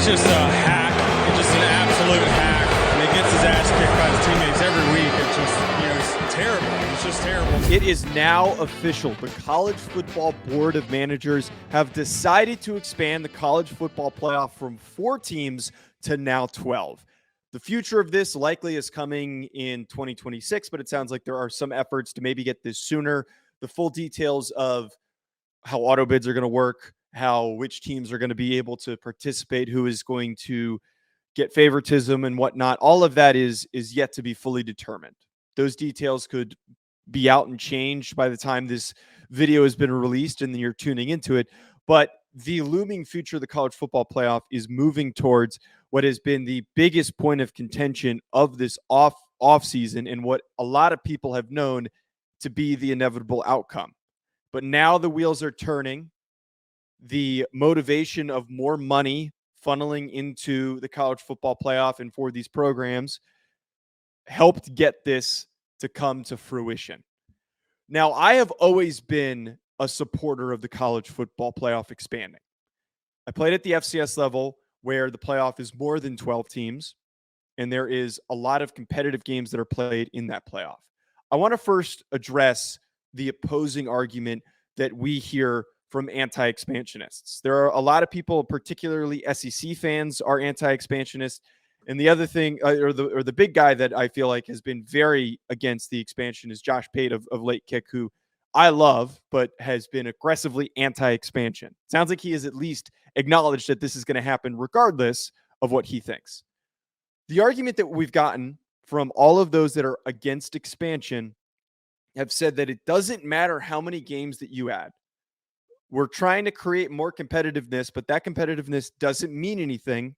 just a hack. He's just an absolute hack. And he gets his ass kicked by his teammates every week. It's just, it's terrible. It's just terrible. It is now official. The College Football Board of Managers have decided to expand the college football playoff from 4 teams to now 12. The future of this likely is coming in 2026, but it sounds like there are some efforts to maybe get this sooner. The full details of how auto bids are going to work, which teams are going to be able to participate, who is going to get favoritism and whatnot, all of that is yet to be fully determined. Those details could be out and changed by the time this video has been released and then you're tuning into it. But the looming future of the college football playoff is moving towards what has been the biggest point of contention of this off season and what a lot of people have known to be the inevitable outcome. But now the wheels are turning. The motivation of more money funneling into the college football playoff and for these programs helped get this to come to fruition. Now, I have always been a supporter of the college football playoff expanding. I played at the FCS level where the playoff is more than 12 teams, and there is a lot of competitive games that are played in that playoff. I want to first address the opposing argument that we hear from anti-expansionists. There are a lot of people, particularly SEC fans, are anti-expansionist. And the other thing, or the big guy that I feel like has been very against the expansion is Josh Pate of Late Kick, who I love, but has been aggressively anti-expansion. Sounds like he has at least acknowledged that this is going to happen regardless of what he thinks. The argument that we've gotten from all of those that are against expansion have said that it doesn't matter how many games that you add. We're trying to create more competitiveness, but that competitiveness doesn't mean anything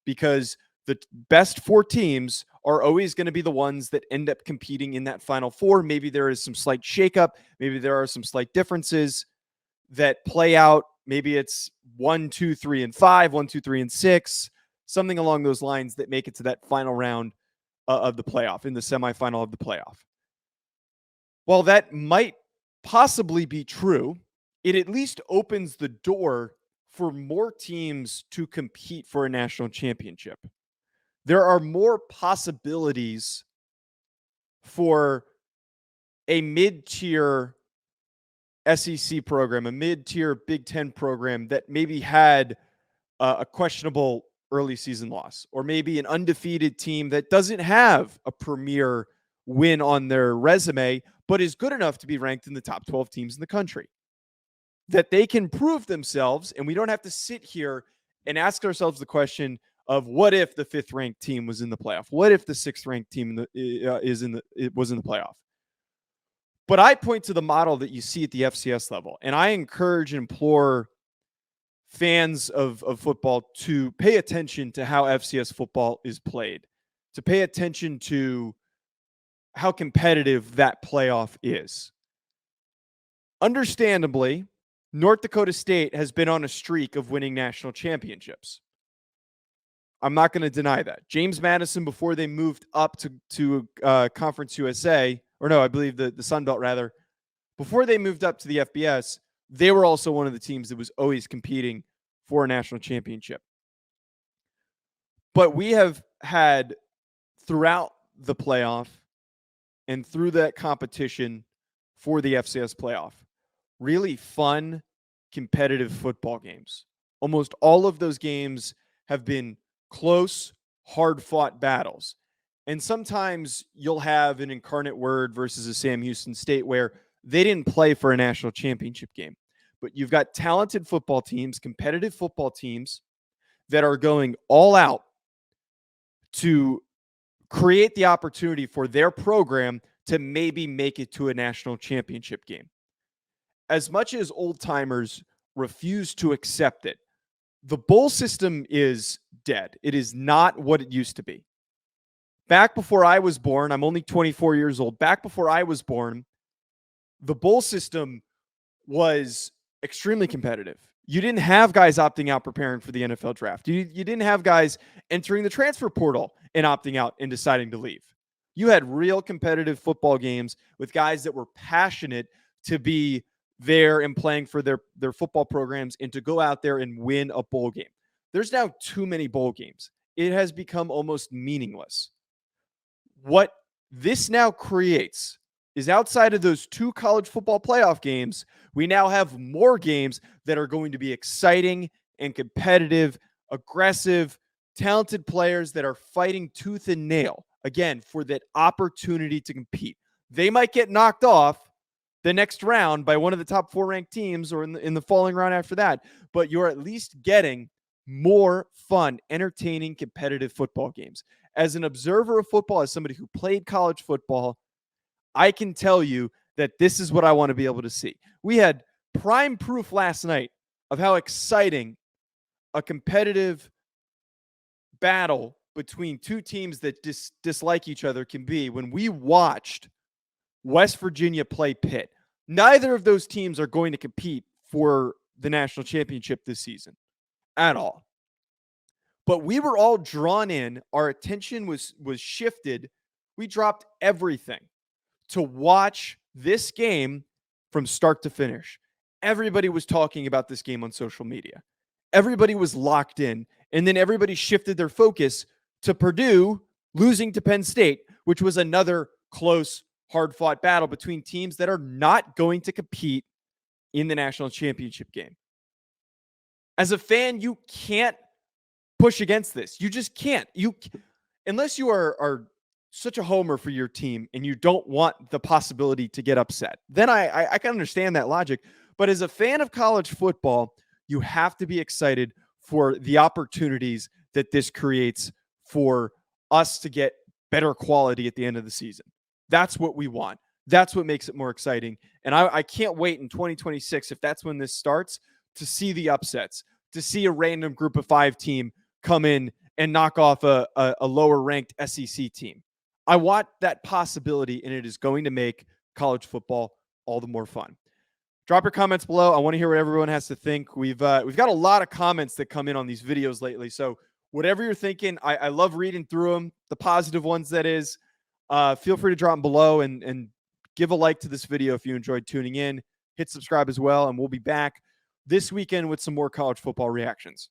because the best 4 teams are always going to be the ones that end up competing in that Final Four. Maybe there is some slight shakeup. Maybe there are some slight differences that play out. Maybe it's 1, 2, 3, and 5, 1, 2, 3, and 6, something along those lines that make it to that final round of the playoff, in the semifinal of the playoff. While that might possibly be true, it at least opens the door for more teams to compete for a national championship. There are more possibilities for a mid-tier SEC program, a mid-tier Big Ten program that maybe had a questionable early season loss, or maybe an undefeated team that doesn't have a premier win on their resume, but is good enough to be ranked in the top 12 teams in the country. That they can prove themselves, and we don't have to sit here and ask ourselves the question of what if the 5th ranked team was in the playoff? What if the 6th ranked team was in the playoff? But I point to the model that you see at the FCS level, and I encourage and implore fans of football to pay attention to how FCS football is played, to pay attention to how competitive that playoff is. Understandably, North Dakota State has been on a streak of winning national championships. I'm not going to deny that. James Madison, before they moved up to Conference USA, or no, I believe the Sun Belt rather, before they moved up to the FBS, they were also one of the teams that was always competing for a national championship. But we have had throughout the playoff and through that competition for the FCS playoff, really fun, competitive football games. Almost all of those games have been close, hard-fought battles. And sometimes you'll have an Incarnate Word versus a Sam Houston State where they didn't play for a national championship game. But you've got talented football teams, competitive football teams that are going all out to create the opportunity for their program to maybe make it to a national championship game. As much as old timers refuse to accept it, the bowl system is dead. It is not what it used to be. Back before I was born, I'm only 24 years old. Back before I was born, the bowl system was extremely competitive. You didn't have guys opting out preparing for the NFL draft. You didn't have guys entering the transfer portal and opting out and deciding to leave. You had real competitive football games with guys that were passionate to be there and playing for their football programs and to go out there and win a bowl game. There's now too many bowl games. It has become almost meaningless. What this now creates is outside of those 2 college football playoff games, we now have more games that are going to be exciting and competitive, aggressive, talented players that are fighting tooth and nail, again, for that opportunity to compete. They might get knocked off the next round by one of the top 4 ranked teams or in the following round after that, but you're at least getting more fun, entertaining, competitive football games. As an observer of football, as somebody who played college football, I can tell you that this is what I want to be able to see. We had prime proof last night of how exciting a competitive battle between 2 teams that dislike each other can be when we watched West Virginia play Pitt. Neither of those teams are going to compete for the national championship this season at all. But we were all drawn in. Our attention was shifted. We dropped everything to watch this game from start to finish. Everybody was talking about this game on social media. Everybody was locked in. And then everybody shifted their focus to Purdue losing to Penn State, which was another close, hard-fought battle between teams that are not going to compete in the national championship game. As a fan, you can't push against this. You just can't. Unless you are such a homer for your team and you don't want the possibility to get upset, then I can understand that logic. But as a fan of college football, you have to be excited for the opportunities that this creates for us to get better quality at the end of the season. That's what we want. That's what makes it more exciting. And I can't wait in 2026, if that's when this starts, to see the upsets, to see a random group of 5 team come in and knock off a lower ranked SEC team. I want that possibility, and it is going to make college football all the more fun. Drop your comments below. I want to hear what everyone has to think. We've got a lot of comments that come in on these videos lately. So whatever you're thinking, I love reading through them, the positive ones, that is. Feel free to drop them below and give a like to this video if you enjoyed tuning in. Hit subscribe as well, and we'll be back this weekend with some more college football reactions.